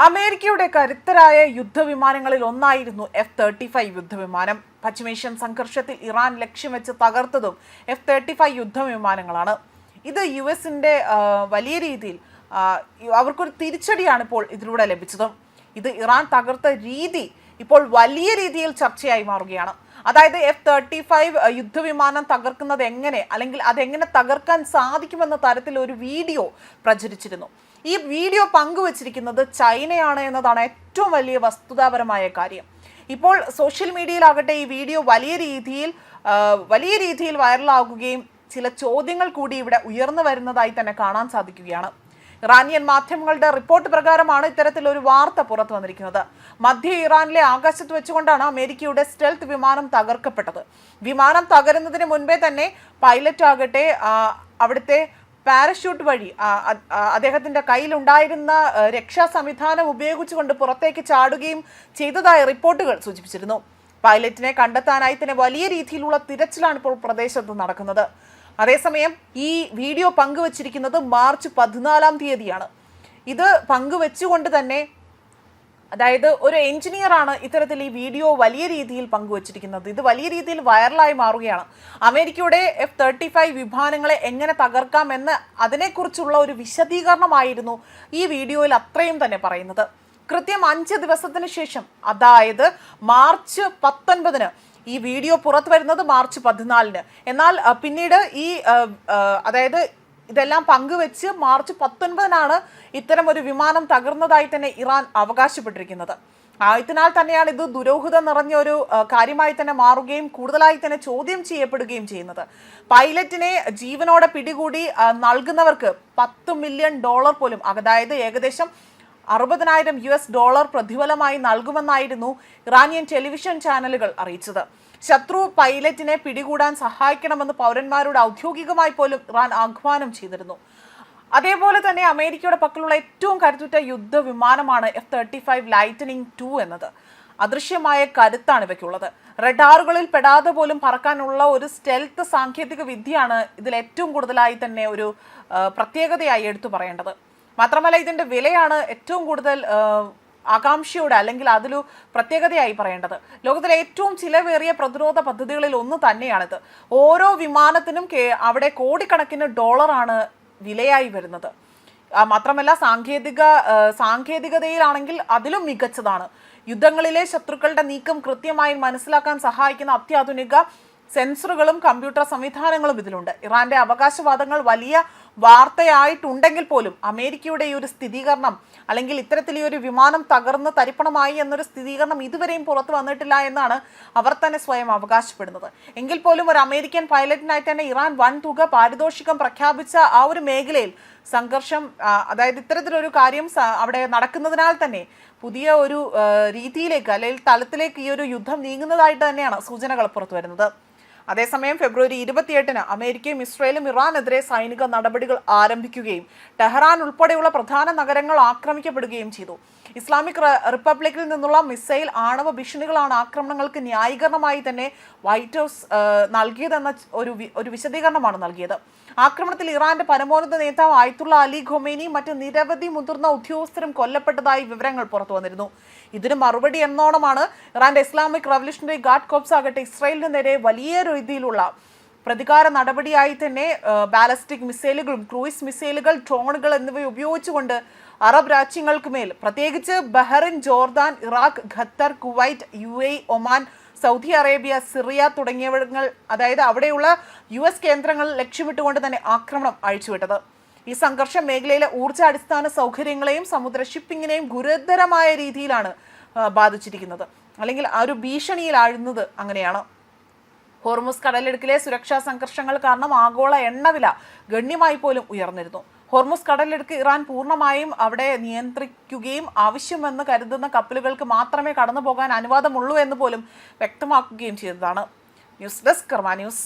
അമേരിക്കയുടെ കരുത്തരായ യുദ്ധവിമാനങ്ങളിൽ ഒന്നായിരുന്നു F-35 യുദ്ധവിമാനം. പശ്ചിമേഷ്യൻ സംഘർഷത്തിൽ ഇറാൻ ലക്ഷ്യം വെച്ച് തകർത്തതും F-35 യുദ്ധവിമാനങ്ങളാണ്. ഇത് US-ന്റെ വലിയ രീതിയിൽ അവർക്കൊരു തിരിച്ചടിയാണ് ഇപ്പോൾ ഇതിലൂടെ ലഭിച്ചത്. ഇത് ഇറാൻ തകർത്ത രീതി ഇപ്പോൾ വലിയ രീതിയിൽ ചർച്ചയായി മാറുകയാണ്. അതായത് F-35 യുദ്ധവിമാനം തകർക്കുന്നത് എങ്ങനെ, അല്ലെങ്കിൽ അതെങ്ങനെ തകർക്കാൻ സാധിക്കുമെന്ന തരത്തിൽ ഒരു വീഡിയോ പ്രചരിച്ചിരുന്നു. ഈ വീഡിയോ പങ്കുവച്ചിരിക്കുന്നത് ചൈനയാണ് എന്നതാണ് ഏറ്റവും വലിയ വസ്തുതാപരമായ കാര്യം. ഇപ്പോൾ സോഷ്യൽ മീഡിയയിലാകട്ടെ ഈ വീഡിയോ വലിയ രീതിയിൽ വൈറലാകുകയും ചില ചോദ്യങ്ങൾ കൂടി ഇവിടെ ഉയർന്നു വരുന്നതായി തന്നെ കാണാൻ സാധിക്കുകയാണ്. ഇറാനിയൻ മാധ്യമങ്ങളുടെ റിപ്പോർട്ട് പ്രകാരമാണ് ഇത്തരത്തിലൊരു വാർത്ത പുറത്തു വന്നിരിക്കുന്നത്. മധ്യ ഇറാനിലെ ആകാശത്ത് വെച്ചുകൊണ്ടാണ് അമേരിക്കയുടെ സ്റ്റെൽത്ത് വിമാനം തകർക്കപ്പെട്ടത്. വിമാനം തകരുന്നതിന് മുൻപേ തന്നെ പൈലറ്റ് ആകട്ടെ അവിടുത്തെ പാരഷൂട്ട് വഴി അദ്ദേഹത്തിന്റെ കയ്യിലുണ്ടായിരുന്ന രക്ഷാ സംവിധാനം ഉപയോഗിച്ചുകൊണ്ട് പുറത്തേക്ക് ചാടുകയും ചെയ്തതായി റിപ്പോർട്ടുകൾ സൂചിപ്പിച്ചിരുന്നു. പൈലറ്റിനെ കണ്ടെത്താനായി തന്നെ വലിയ രീതിയിലുള്ള തിരച്ചിലാണ് ഇപ്പോൾ പ്രദേശത്ത് നടക്കുന്നത്. അതേസമയം ഈ വീഡിയോ പങ്കുവച്ചിരിക്കുന്നത് മാർച്ച് 14-ാം തീയതിയാണ്. ഇത് പങ്കുവെച്ചുകൊണ്ട് തന്നെ, അതായത് ഒരു എഞ്ചിനീയറാണ് ഇത്തരത്തിൽ ഈ വീഡിയോ വലിയ രീതിയിൽ പങ്കുവച്ചിരിക്കുന്നത്. ഇത് വലിയ രീതിയിൽ വൈറലായി മാറുകയാണ്. അമേരിക്കയുടെ F-35 വിമാനങ്ങളെ എങ്ങനെ തകർക്കാം എന്ന് അതിനെക്കുറിച്ചുള്ള ഒരു വിശദീകരണമായിരുന്നു ഈ വീഡിയോയിൽ അത്രയും തന്നെ പറയുന്നത്. കൃത്യം 5 ദിവസത്തിന് ശേഷം, അതായത് മാർച്ച് 19-ന് ഈ വീഡിയോ പുറത്തു വരുന്നത് മാർച്ച് 14-ന്. എന്നാൽ പിന്നീട് അതായത് ഇതെല്ലാം പങ്കുവെച്ച് മാർച്ച് 19-നാണ് ഇത്തരം ഒരു വിമാനം തകർന്നതായി തന്നെ ഇറാൻ അവകാശപ്പെട്ടിരിക്കുന്നത്. ആയതിനാൽ തന്നെയാണ് ഇത് ദുരൂഹത നിറഞ്ഞ ഒരു കാര്യമായി തന്നെ മാറുകയും കൂടുതലായി തന്നെ ചോദ്യം ചെയ്യപ്പെടുകയും ചെയ്യുന്നത്. പൈലറ്റിനെ ജീവനോടെ പിടികൂടി നൽകുന്നവർക്ക് $10 മില്യൺ പോലും, അതായത് ഏകദേശം $60,000 പ്രതിഫലമായി നൽകുമെന്നായിരുന്നു ഇറാനിയൻ ടെലിവിഷൻ ചാനലുകൾ അറിയിച്ചത്. ശത്രു പൈലറ്റിനെ പിടികൂടാൻ സഹായിക്കണമെന്ന് പൗരന്മാരോട് ഔദ്യോഗികമായി പോലും ഇറാൻ ആഹ്വാനം ചെയ്തിരുന്നു. അതേപോലെ തന്നെ അമേരിക്കയുടെ പക്കലുള്ള ഏറ്റവും കരുത്തുറ്റ യുദ്ധവിമാനമാണ് F-35 ലൈറ്റനിങ് II എന്നത്. അദൃശ്യമായ കരുത്താണ് ഇവയ്ക്കുള്ളത്. റഡാറുകളിൽ പെടാതെ പോലും പറക്കാനുള്ള ഒരു സ്റ്റെൽത്ത് സാങ്കേതിക വിദ്യയാണ് ഇതിൽ ഏറ്റവും കൂടുതലായി തന്നെ ഒരു പ്രത്യേകതയായി എടുത്തു പറയേണ്ടത്. മാത്രമല്ല ഇതിൻ്റെ വിലയാണ് ഏറ്റവും കൂടുതൽ ആകാംക്ഷയോടെ, അല്ലെങ്കിൽ അതിലൊരു പ്രത്യേകതയായി പറയേണ്ടത്. ലോകത്തിലെ ഏറ്റവും ചിലവേറിയ പ്രതിരോധ പദ്ധതികളിൽ ഒന്ന് തന്നെയാണിത്. ഓരോ വിമാനത്തിനും അവിടെ കോടിക്കണക്കിന് ഡോളറാണ് വിലയായി വരുന്നത്. മാത്രമല്ല സാങ്കേതികതയിലാണെങ്കിൽ അതിലും മികച്ചതാണ്. യുദ്ധങ്ങളിലെ ശത്രുക്കളുടെ നീക്കം കൃത്യമായി മനസ്സിലാക്കാൻ സഹായിക്കുന്ന അത്യാധുനിക സെൻസറുകളും കമ്പ്യൂട്ടർ സംവിധാനങ്ങളും ഇതിലുണ്ട്. ഇറാന്റെ അവകാശവാദങ്ങൾ വലിയ വാർത്തയായിട്ടുണ്ടെങ്കിൽ പോലും അമേരിക്കയുടെ ഈ ഒരു സ്ഥിരീകരണം, അല്ലെങ്കിൽ ഇത്തരത്തിൽ ഈ ഒരു വിമാനം തകർന്ന് തരിപ്പണമായി എന്നൊരു സ്ഥിരീകരണം ഇതുവരെയും പുറത്തു വന്നിട്ടില്ല എന്നാണ് അവർ തന്നെ സ്വയം അവകാശപ്പെടുന്നത്. എങ്കിൽ പോലും ഒരു അമേരിക്കൻ പൈലറ്റിനായി തന്നെ ഇറാൻ വൻതുക പാരിതോഷികം പ്രഖ്യാപിച്ച ആ ഒരു മേഖലയിൽ സംഘർഷം, അതായത് ഇത്തരത്തിലൊരു കാര്യം അവിടെ നടക്കുന്നതിനാൽ തന്നെ പുതിയ ഒരു രീതിയിലേക്ക്, അല്ലെങ്കിൽ തലത്തിലേക്ക് ഈ ഒരു യുദ്ധം നീങ്ങുന്നതായിട്ട് തന്നെയാണ് സൂചനകൾ പുറത്തു വരുന്നത്. അതേസമയം ഫെബ്രുവരി 28-ന് അമേരിക്കയും ഇസ്രയേലും ഇറാനെതിരെ സൈനിക നടപടികൾ ആരംഭിക്കുകയും ടെഹ്റാൻ ഉൾപ്പെടെയുള്ള പ്രധാന നഗരങ്ങൾ ആക്രമിക്കപ്പെടുകയും ചെയ്തു. ഇസ്ലാമിക് റിപ്പബ്ലിക്കിൽ നിന്നുള്ള മിസൈൽ ആണവ ഭീഷണികളാണ് ആക്രമണങ്ങൾക്ക് ന്യായീകരണമായി തന്നെ വൈറ്റ് ഹൗസ് നൽകിയതെന്ന ഒരു വിശദീകരണമാണ് നൽകിയത്. ആക്രമണത്തിൽ ഇറാന്റെ പരമോന്നത നേതാവ് ആയത്തുള്ള അലി ഖൊമേനിയും മറ്റ് നിരവധി മുതിർന്ന ഉദ്യോഗസ്ഥരും കൊല്ലപ്പെട്ടതായി വിവരങ്ങൾ പുറത്തു വന്നിരുന്നു. ഇതിന് മറുപടി എന്നോണമാണ് ഇറാന്റെ ഇസ്ലാമിക് റവല്യൂഷണറി ഗാർഡ് കോർപ്സ് ആകട്ടെ ഇസ്രായേലിന് നേരെ വലിയ രീതിയിലുള്ള പ്രതികാര നടപടിയായി തന്നെ ബാലിസ്റ്റിക് മിസൈലുകളും ക്രൂയിസ് മിസൈലുകൾ, ഡ്രോണുകൾ എന്നിവ ഉപയോഗിച്ചുകൊണ്ട് അറബ് രാജ്യങ്ങൾക്ക് മേൽ, പ്രത്യേകിച്ച് Bahrain, Jordan, Iraq, Qatar, Kuwait, UAE, Oman, Saudi Arabia, Syria തുടങ്ങിയവങ്ങൾ, അതായത് അവിടെയുള്ള US കേന്ദ്രങ്ങൾ ലക്ഷ്യമിട്ടുകൊണ്ട് തന്നെ ആക്രമണം അഴിച്ചുവിട്ടത്. ഈ സംഘർഷം മേഖലയിലെ ഊർജ്ജാടിസ്ഥാന സൗകര്യങ്ങളെയും സമുദ്ര ഷിപ്പിങ്ങിനെയും ഗുരുതരമായ രീതിയിലാണ് ബാധിച്ചിരിക്കുന്നത്, അല്ലെങ്കിൽ ആ ഒരു ഭീഷണിയിലാഴുന്നത് അങ്ങനെയാണ്. ഹോർമുസ് കടലിടുക്കിലെ സുരക്ഷാ സംഘർഷങ്ങൾ കാരണം ആഗോള എണ്ണവില ഗണ്യമായി പോലും ഉയർന്നിരുന്നു. ഹോർമുസ് കടലിടുക്ക് ഇറാൻ പൂർണ്ണമായും അവിടെ നിയന്ത്രിക്കുകയും ആവശ്യമെന്ന് കരുതുന്ന കപ്പലുകൾക്ക് മാത്രമേ കടന്നു പോകാൻ അനുവാദമുള്ളൂ എന്ന് പോലും വ്യക്തമാക്കുകയും ചെയ്തതാണ്. ന്യൂസ് ഡെസ്ക് കർമ്മ ന്യൂസ്.